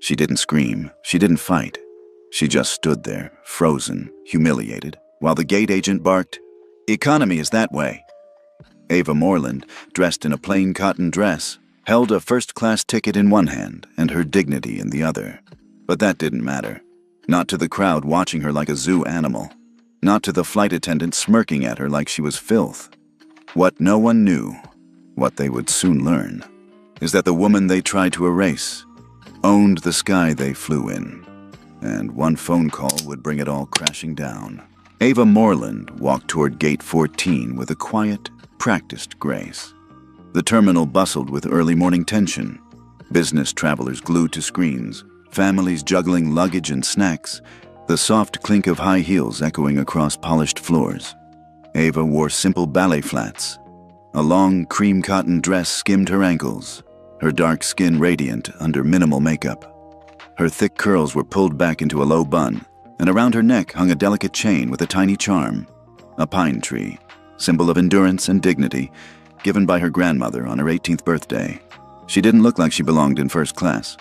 She didn't scream. She didn't fight. She just stood there, frozen, humiliated, while the gate agent barked, "Economy is that way." Ava Moreland, dressed in a plain cotton dress, held a first-class ticket in one hand and her dignity in the other. But that didn't matter. Not to the crowd watching her like a zoo animal. Not to the flight attendant smirking at her like she was filth. What no one knew, what they would soon learn, is that the woman they tried to erase owned the sky they flew in. And one phone call would bring it all crashing down. Ava Moreland walked toward Gate 14 with a quiet, practiced grace. The terminal bustled with early morning tension. Business travelers glued to screens, families juggling luggage and snacks, the soft clink of high heels echoing across polished floors. Ava wore simple ballet flats. A long cream cotton dress skimmed her ankles, her dark skin radiant under minimal makeup. Her thick curls were pulled back into a low bun, and around her neck hung a delicate chain with a tiny charm, a pine tree, symbol of endurance and dignity, given by her grandmother on her 18th birthday. She didn't look like she belonged in first class.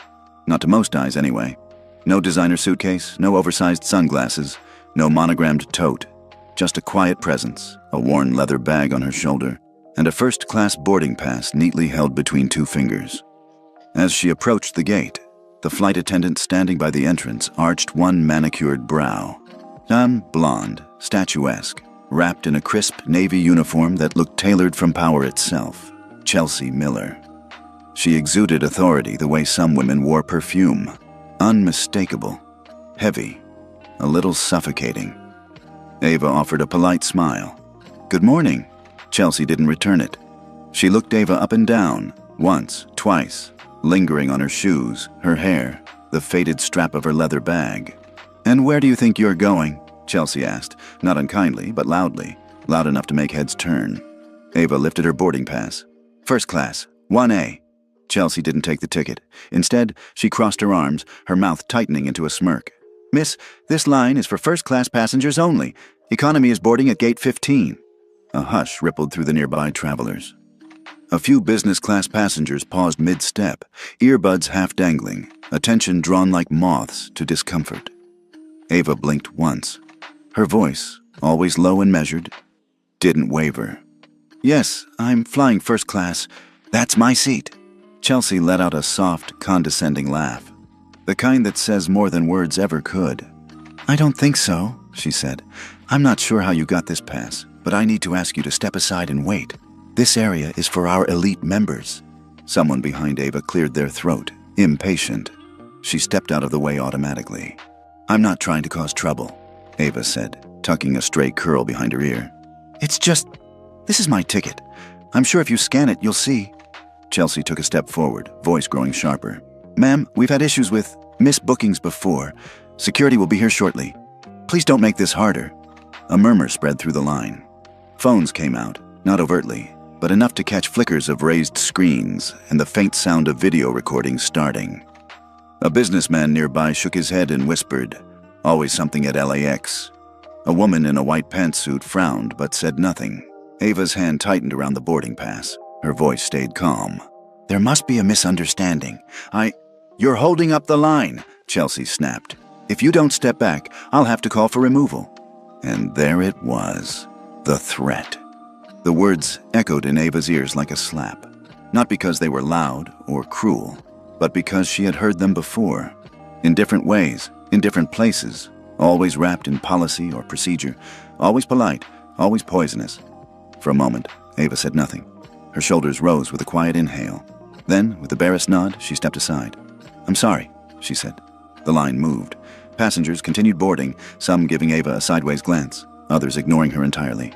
Not to most eyes, anyway. No designer suitcase, no oversized sunglasses, no monogrammed tote. Just a quiet presence, a worn leather bag on her shoulder, and a first-class boarding pass neatly held between two fingers. As she approached the gate, the flight attendant standing by the entrance arched one manicured brow. Blonde, statuesque, wrapped in a crisp navy uniform that looked tailored from power itself. Chelsea Miller. She exuded authority the way some women wore perfume. Unmistakable, heavy, a little suffocating. Ava offered a polite smile. "Good morning." Chelsea didn't return it. She looked Ava up and down, once, twice, lingering on her shoes, her hair, the faded strap of her leather bag. "And where do you think you're going?" Chelsea asked, not unkindly, but loudly, loud enough to make heads turn. Ava lifted her boarding pass. "First class, 1A." Chelsea didn't take the ticket. Instead, she crossed her arms, her mouth tightening into a smirk. "Miss, this line is for first-class passengers only. Economy is boarding at Gate 15. A hush rippled through the nearby travelers. A few business-class passengers paused mid-step, earbuds half dangling, attention drawn like moths to discomfort. Ava blinked once. Her voice, always low and measured, didn't waver. "Yes, I'm flying first class. That's my seat." Chelsea let out a soft, condescending laugh, the kind that says more than words ever could. "I don't think so," she said. "I'm not sure how you got this pass, but I need to ask you to step aside and wait. This area is for our elite members." Someone behind Ava cleared their throat, impatient. She stepped out of the way automatically. "I'm not trying to cause trouble," Ava said, tucking a stray curl behind her ear. This is my ticket. I'm sure if you scan it, you'll see." Chelsea took a step forward, voice growing sharper. "Ma'am, we've had issues with misbookings before. Security will be here shortly. Please don't make this harder." A murmur spread through the line. Phones came out, not overtly, but enough to catch flickers of raised screens and the faint sound of video recordings starting. A businessman nearby shook his head and whispered, "Always something at LAX." A woman in a white pantsuit frowned but said nothing. Ava's hand tightened around the boarding pass. Her voice stayed calm. "There must be a misunderstanding. You're holding up the line," Chelsea snapped. "If you don't step back, I'll have to call for removal." And there it was, the threat. The words echoed in Ava's ears like a slap, not because they were loud or cruel, but because she had heard them before, in different ways, in different places, always wrapped in policy or procedure, always polite, always poisonous. For a moment, Ava said nothing. Her shoulders rose with a quiet inhale. Then, with the barest nod, she stepped aside. "I'm sorry," she said. The line moved. Passengers continued boarding, some giving Ava a sideways glance, others ignoring her entirely.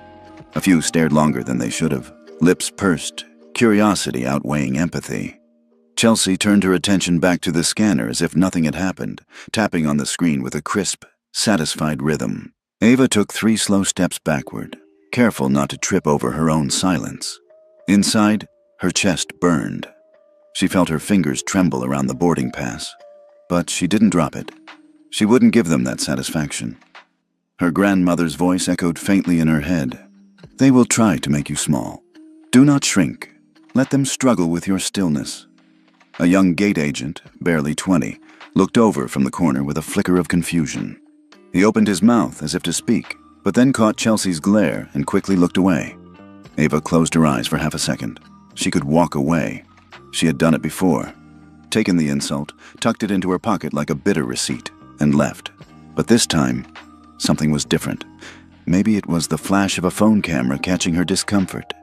A few stared longer than they should have, lips pursed, curiosity outweighing empathy. Chelsea turned her attention back to the scanner as if nothing had happened, tapping on the screen with a crisp, satisfied rhythm. Ava took 3 slow steps backward, careful not to trip over her own silence. Inside, her chest burned. She felt her fingers tremble around the boarding pass, but she didn't drop it. She wouldn't give them that satisfaction. Her grandmother's voice echoed faintly in her head. "They will try to make you small. Do not shrink. Let them struggle with your stillness." A young gate agent, barely 20, looked over from the corner with a flicker of confusion. He opened his mouth as if to speak, but then caught Chelsea's glare and quickly looked away. Ava closed her eyes for half a second. She could walk away. She had done it before. Taken the insult, tucked it into her pocket like a bitter receipt, and left. But this time, something was different. Maybe it was the flash of a phone camera catching her discomfort.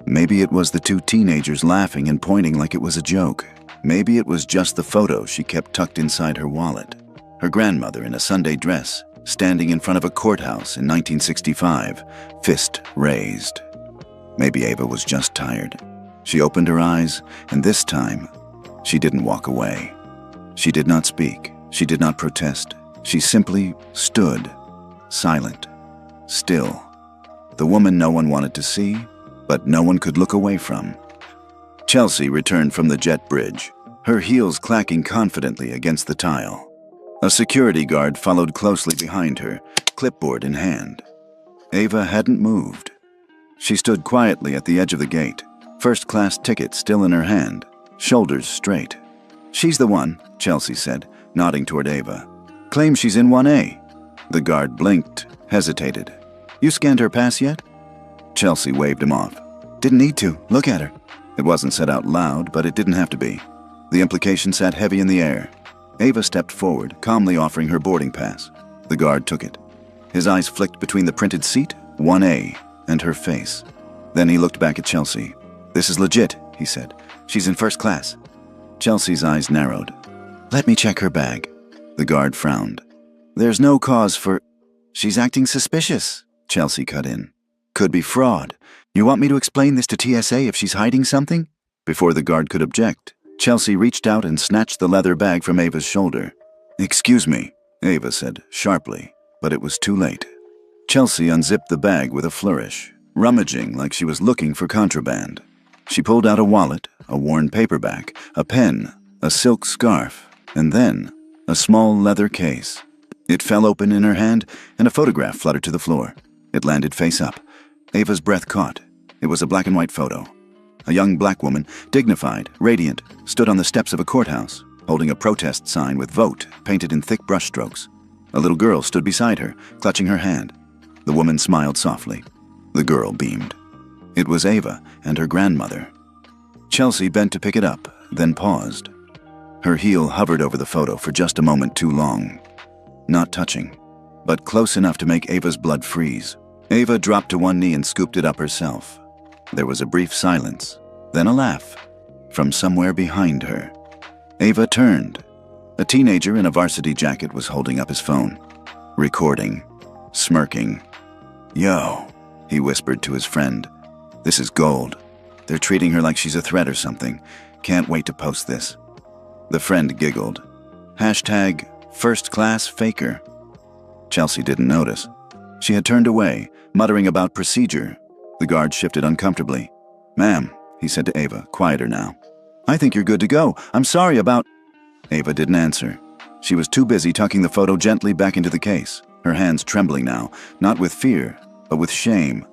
Maybe it was the two teenagers laughing and pointing like it was a joke. Maybe it was just the photo she kept tucked inside her wallet. Her grandmother in a Sunday dress, standing in front of a courthouse in 1965, fist raised. Maybe Ava was just tired. She opened her eyes, and this time, she didn't walk away. She did not speak. She did not protest. She simply stood, silent, still. The woman no one wanted to see, but no one could look away from. Chelsea returned from the jet bridge, her heels clacking confidently against the tile. A security guard followed closely behind her, clipboard in hand. Ava hadn't moved. She stood quietly at the edge of the gate, first-class ticket still in her hand, shoulders straight. "She's the one," Chelsea said, nodding toward Ava. "Claims she's in 1A. The guard blinked, hesitated. "You scanned her pass yet?" Chelsea waved him off. "Didn't need to. Look at her." It wasn't said out loud, but it didn't have to be. The implication sat heavy in the air. Ava stepped forward, calmly offering her boarding pass. The guard took it. His eyes flicked between the printed seat, 1A, and her face. Then he looked back at Chelsea. "This is legit," he said. "She's in first class." Chelsea's eyes narrowed. "Let me check her bag." The guard frowned. "There's no cause for—" "She's acting suspicious," Chelsea cut in. "Could be fraud. You want me to explain this to TSA if she's hiding something?" Before the guard could object, Chelsea reached out and snatched the leather bag from Ava's shoulder. "Excuse me," Ava said sharply, but it was too late. Chelsea unzipped the bag with a flourish, rummaging like she was looking for contraband. She pulled out a wallet, a worn paperback, a pen, a silk scarf, and then a small leather case. It fell open in her hand, and a photograph fluttered to the floor. It landed face up. Ava's breath caught. It was a black and white photo. A young black woman, dignified, radiant, stood on the steps of a courthouse, holding a protest sign with "Vote" painted in thick brushstrokes. A little girl stood beside her, clutching her hand. The woman smiled softly. The girl beamed. It was Ava and her grandmother. Chelsea bent to pick it up, then paused. Her heel hovered over the photo for just a moment too long. Not touching, but close enough to make Ava's blood freeze. Ava dropped to one knee and scooped it up herself. There was a brief silence, then a laugh, from somewhere behind her. Ava turned. A teenager in a varsity jacket was holding up his phone, recording, smirking. "Yo," he whispered to his friend. "This is gold. They're treating her like she's a threat or something. Can't wait to post this." The friend giggled. Hashtag first class faker. Chelsea didn't notice. She had turned away, muttering about procedure. The guard shifted uncomfortably. "Ma'am," he said to Ava, quieter now. "I think you're good to go. I'm sorry about—" Ava didn't answer. She was too busy tucking the photo gently back into the case, her hands trembling now, not with fear, but with shame.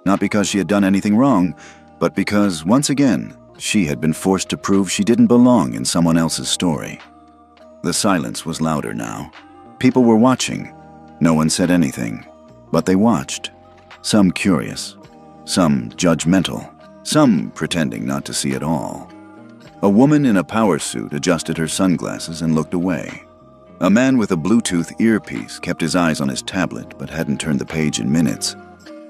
Not because she had done anything wrong, but because, once again, she had been forced to prove she didn't belong in someone else's story. The silence was louder now. People were watching. No one said anything, but they watched. Some curious, some judgmental, some pretending not to see at all. A woman in a power suit adjusted her sunglasses and looked away. A man with a Bluetooth earpiece kept his eyes on his tablet but hadn't turned the page in minutes.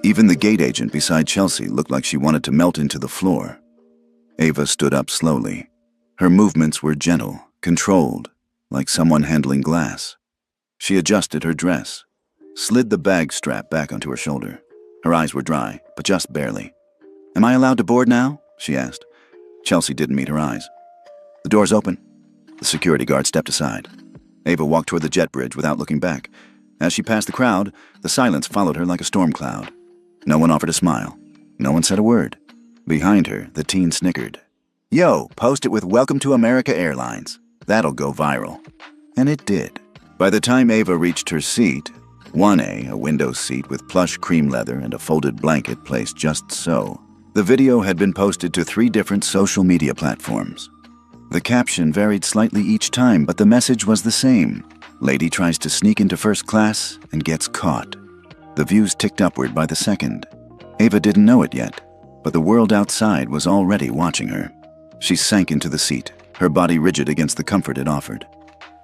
Even the gate agent beside Chelsea looked like she wanted to melt into the floor. Ava stood up slowly. Her movements were gentle, controlled, like someone handling glass. She adjusted her dress, slid the bag strap back onto her shoulder. Her eyes were dry, but just barely. "Am I allowed to board now?" she asked. Chelsea didn't meet her eyes. "The door's open." The security guard stepped aside. Ava walked toward the jet bridge without looking back. As she passed the crowd, the silence followed her like a storm cloud. No one offered a smile. No one said a word. Behind her, the teen snickered. "Yo, post it with 'Welcome to America Airlines.' That'll go viral." And it did. By the time Ava reached her seat, 1A, a window seat with plush cream leather and a folded blanket placed just so, the video had been posted to 3 different social media platforms. The caption varied slightly each time, but the message was the same. Lady tries to sneak into first class and gets caught. The views ticked upward by the second. Ava didn't know it yet, but the world outside was already watching her. She sank into the seat, her body rigid against the comfort it offered.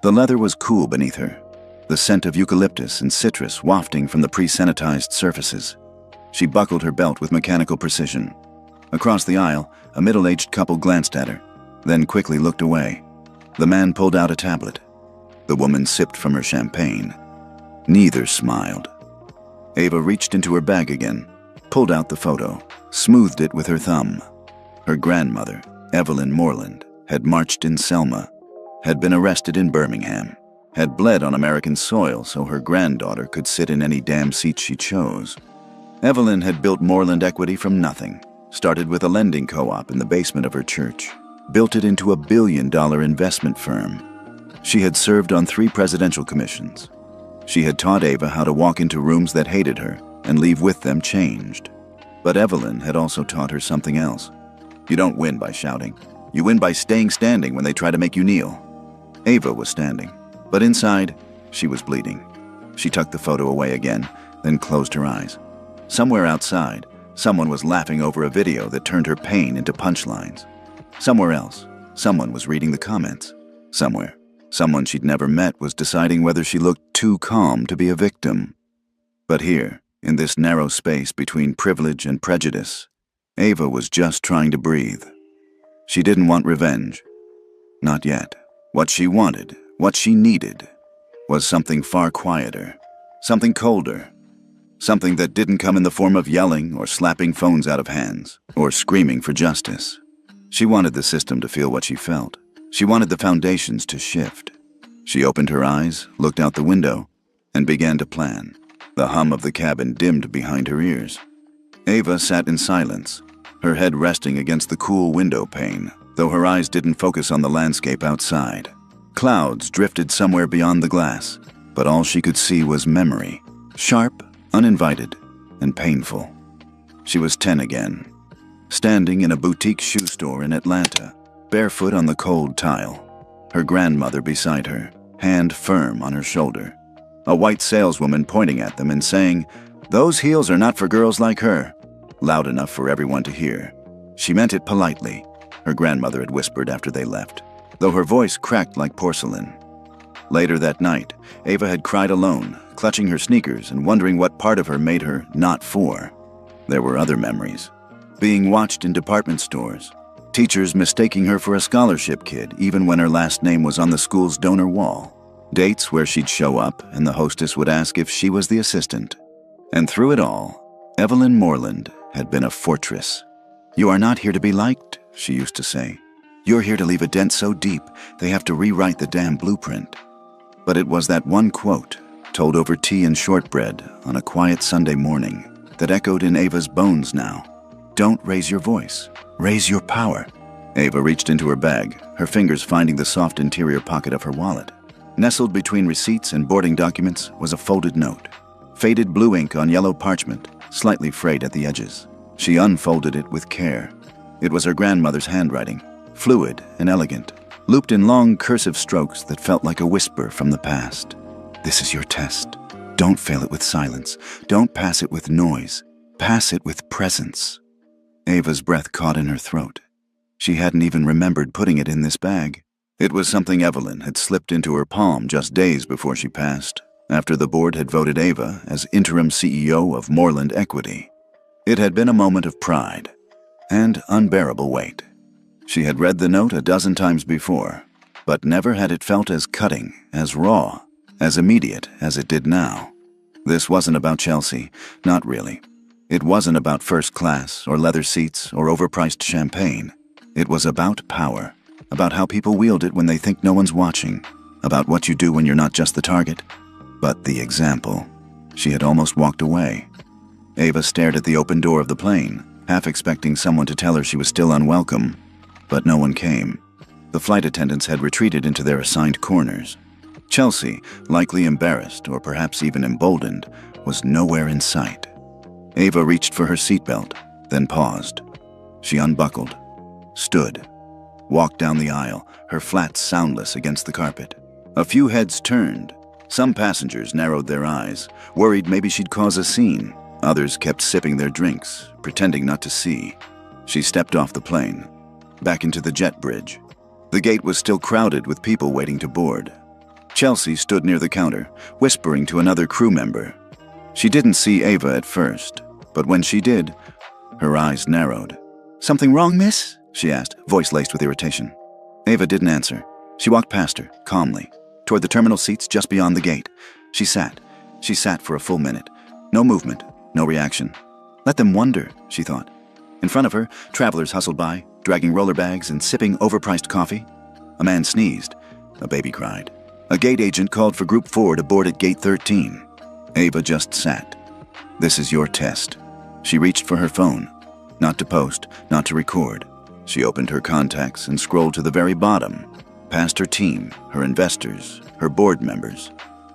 The leather was cool beneath her, the scent of eucalyptus and citrus wafting from the pre-sanitized surfaces. She buckled her belt with mechanical precision. Across the aisle, a middle-aged couple glanced at her, then quickly looked away. The man pulled out a tablet. The woman sipped from her champagne. Neither smiled. Ava reached into her bag again, pulled out the photo, smoothed it with her thumb. Her grandmother, Evelyn Moreland, had marched in Selma, had been arrested in Birmingham, had bled on American soil so her granddaughter could sit in any damn seat she chose. Evelyn had built Moreland Equity from nothing, started with a lending co-op in the basement of her church, built it into a billion-dollar investment firm. She had served on 3 presidential commissions. She had taught Ava how to walk into rooms that hated her and leave with them changed. But Evelyn had also taught her something else. You don't win by shouting. You win by staying standing when they try to make you kneel. Ava was standing, but inside, she was bleeding. She tucked the photo away again, then closed her eyes. Somewhere outside, someone was laughing over a video that turned her pain into punchlines. Somewhere else, someone was reading the comments. Somewhere, someone she'd never met was deciding whether she looked too calm to be a victim. But here, in this narrow space between privilege and prejudice, Ava was just trying to breathe. She didn't want revenge. Not yet. What she wanted, what she needed, was something far quieter, something colder, something that didn't come in the form of yelling or slapping phones out of hands or screaming for justice. She wanted the system to feel what she felt. She wanted the foundations to shift. She opened her eyes, looked out the window, and began to plan. The hum of the cabin dimmed behind her ears. Ava sat in silence, her head resting against the cool window pane, though her eyes didn't focus on the landscape outside. Clouds drifted somewhere beyond the glass, but all she could see was memory, sharp, uninvited, and painful. She was 10 again, standing in a boutique shoe store in Atlanta, barefoot on the cold tile, her grandmother beside her, hand firm on her shoulder, a white saleswoman pointing at them and saying, "Those heels are not for girls like her," loud enough for everyone to hear. She meant it politely, her grandmother had whispered after they left, though her voice cracked like porcelain. Later that night, Ava had cried alone, clutching her sneakers and wondering what part of her made her not 4. There were other memories. Being watched in department stores, teachers mistaking her for a scholarship kid even when her last name was on the school's donor wall, dates where she'd show up and the hostess would ask if she was the assistant. And through it all, Evelyn Moreland had been a fortress. "You are not here to be liked," she used to say. "You're here to leave a dent so deep, they have to rewrite the damn blueprint." But it was that one quote, told over tea and shortbread on a quiet Sunday morning, that echoed in Ava's bones now. Don't raise your voice. Raise your power. Ava reached into her bag, her fingers finding the soft interior pocket of her wallet. Nestled between receipts and boarding documents was a folded note. Faded blue ink on yellow parchment, slightly frayed at the edges. She unfolded it with care. It was her grandmother's handwriting, fluid and elegant, looped in long cursive strokes that felt like a whisper from the past. "This is your test. Don't fail it with silence. Don't pass it with noise. Pass it with presence." Ava's breath caught in her throat. She hadn't even remembered putting it in this bag. It was something Evelyn had slipped into her palm just days before she passed, after the board had voted Ava as interim CEO of Moreland Equity. It had been a moment of pride and unbearable weight. She had read the note a dozen times before, but never had it felt as cutting, as raw, as immediate as it did now. This wasn't about Chelsea, not really. It wasn't about first class or leather seats or overpriced champagne. It was about power, about how people wield it when they think no one's watching, about what you do when you're not just the target, but the example. She had almost walked away. Ava stared at the open door of the plane, half expecting someone to tell her she was still unwelcome, but no one came. The flight attendants had retreated into their assigned corners. Chelsea, likely embarrassed or perhaps even emboldened, was nowhere in sight. Ava reached for her seatbelt, then paused. She unbuckled, stood, walked down the aisle, her flat soundless against the carpet. A few heads turned. Some passengers narrowed their eyes, worried maybe she'd cause a scene. Others kept sipping their drinks, pretending not to see. She stepped off the plane, back into the jet bridge. The gate was still crowded with people waiting to board. Chelsea stood near the counter, whispering to another crew member. She didn't see Ava at first, but when she did, her eyes narrowed. "Something wrong, miss?" she asked, voice laced with irritation. Ava didn't answer. She walked past her, calmly, toward the terminal seats just beyond the gate. She sat. She sat for a full minute. No movement, no reaction. Let them wonder, she thought. In front of her, travelers hustled by, dragging roller bags and sipping overpriced coffee. A man sneezed. A baby cried. A gate agent called for Group 4 to board at Gate 13. Ava just sat. This is your test. She reached for her phone. Not to post, not to record. She opened her contacts and scrolled to the very bottom, past her team, her investors, her board members,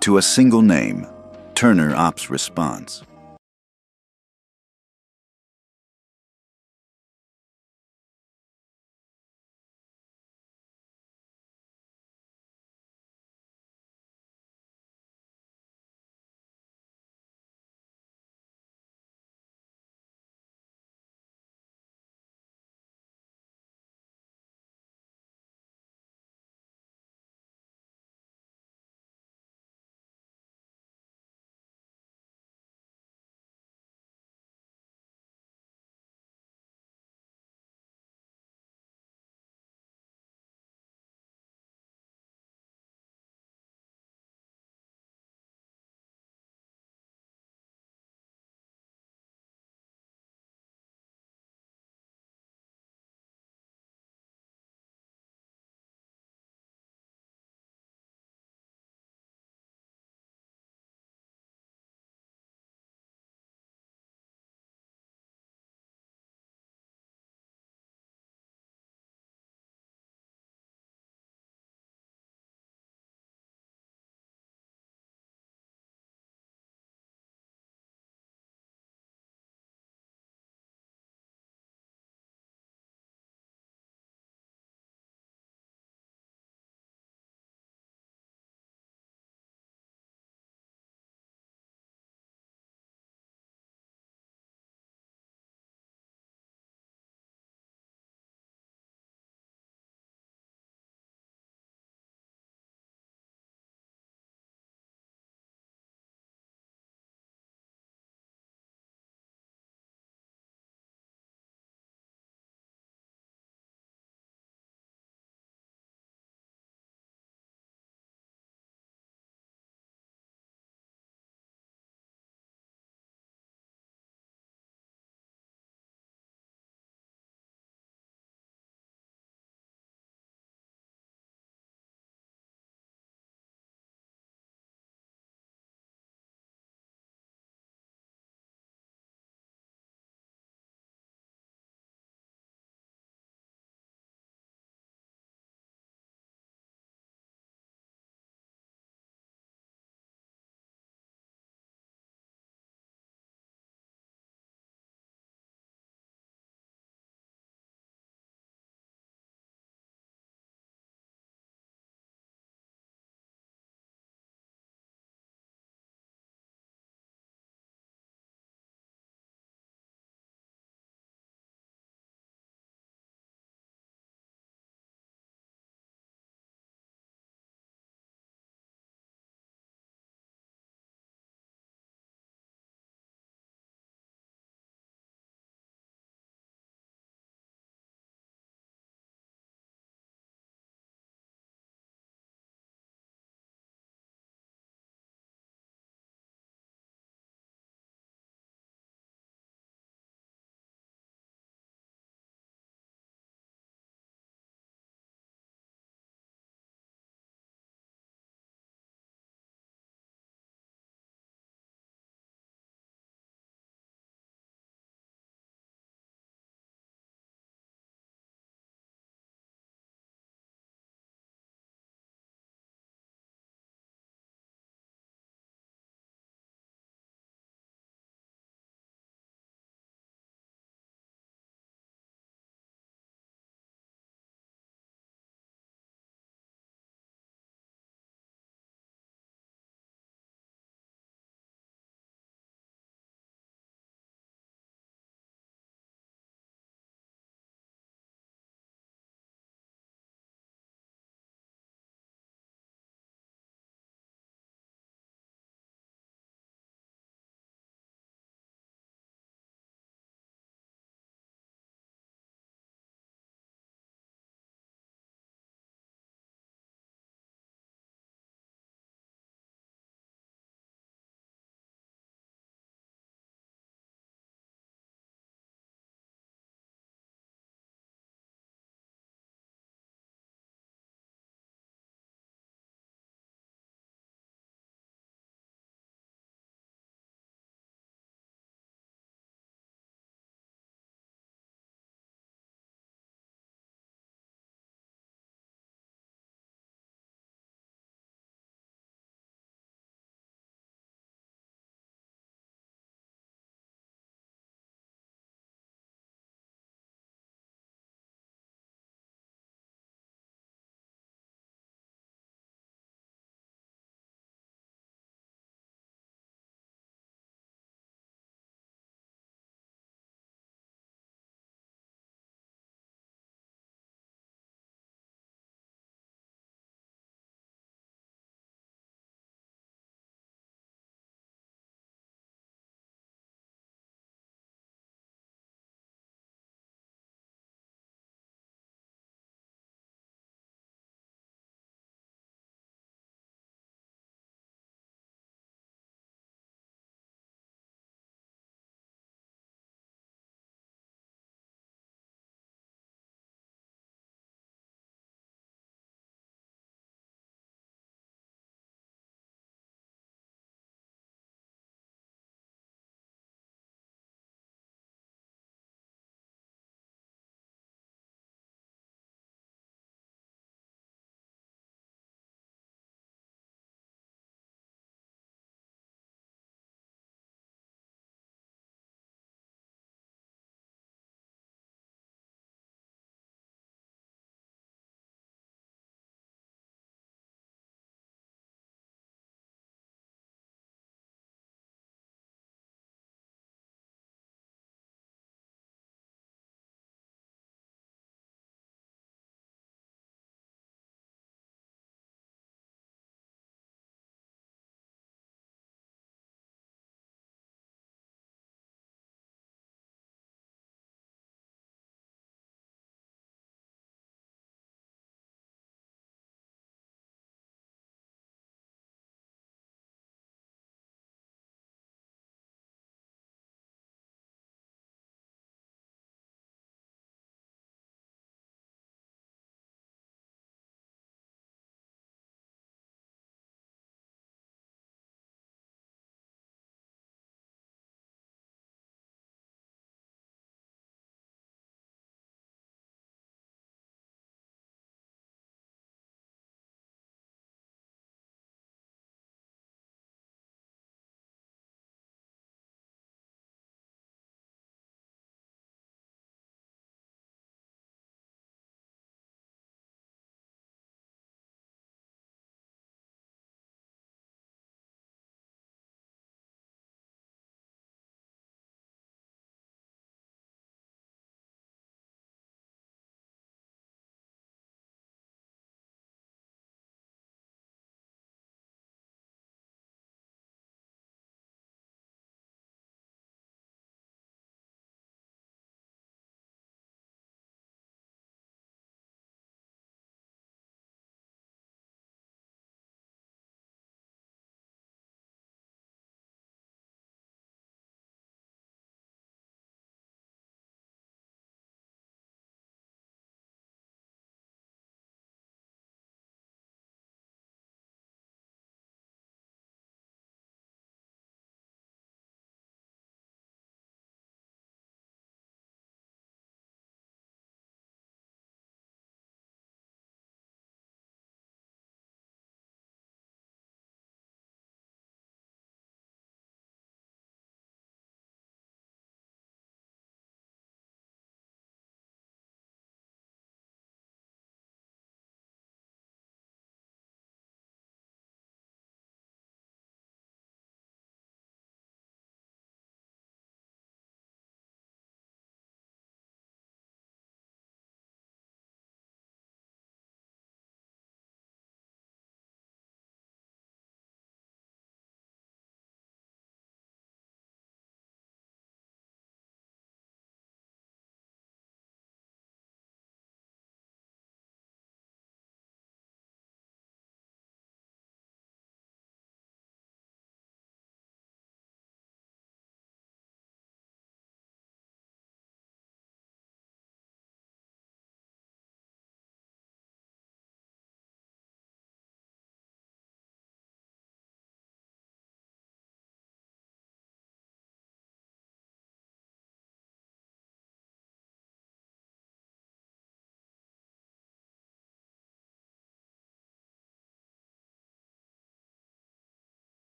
to a single name, Turner Ops Response.